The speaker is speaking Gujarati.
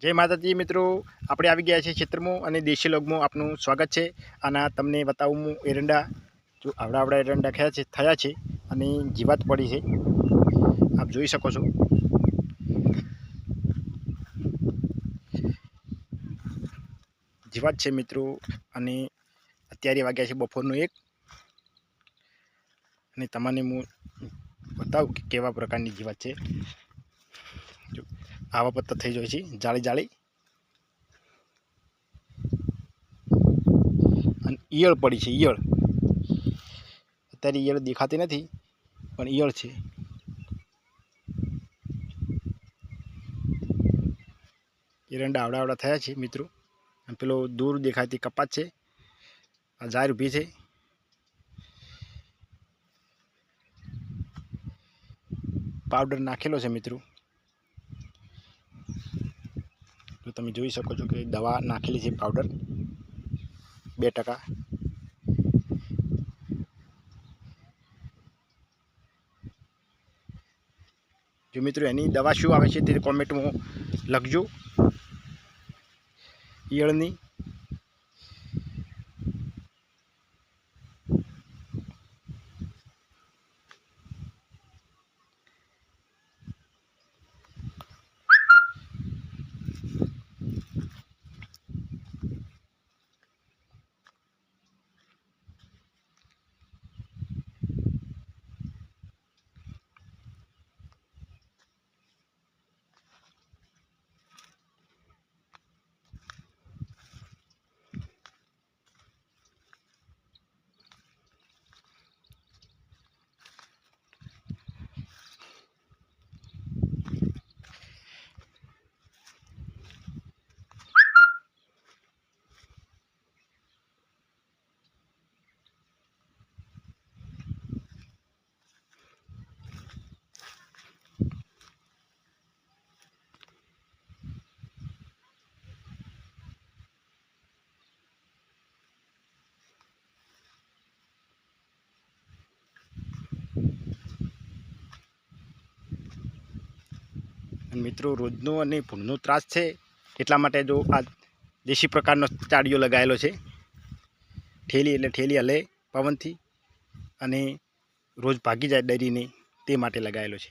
जय माताजी मित्रों, આપણે આવી ગયા છે ક્ષેત્રમાં અને દેશી લોગમાં આપનું સ્વાગત છે। અને તમને બતાવું હું એરંડા જો આવડા એરંડા થયા છે અને જીવાત પડી છે, આપ જોઈ શકો છો। જીવાત છે મિત્રો, અને અત્યારે વાગ્યા છે બપોરનો 1 અને તમને હું બતાવું કે કેવા પ્રકારની જીવાત છે। જો આવા પત્તા થઈ જાય છે, જાળી જાળી અને ઈયળ પડી છે। ઈયળ અત્યારે ઈયળ દેખાતી નથી, પણ ઈયળ છે। એરંડા આવડા થયા છે મિત્રો, અને પેલો દૂર દેખાતી કપાસ છે, આ ઝાડ ઊભી છે। પાવડર નાખેલો છે મિત્રો, તો તમે જોઈ શકો છો કે દવા નાખેલી છે પાવડર 2%। જો મિત્રો એની દવા શું આવે છે તે કોમેન્ટમાં લખજો ઈયળની। મિત્રો રોજનો અને ભૂંડનો ત્રાસ છે, એટલા માટે જો આ દેશી પ્રકારનો ચાડિયો લગાવેલો છે। ઠેલી એટલે ઠેલી હલે પવનથી, અને રોજ ભાગી જાય ડરીને, તે માટે લગાવેલો છે।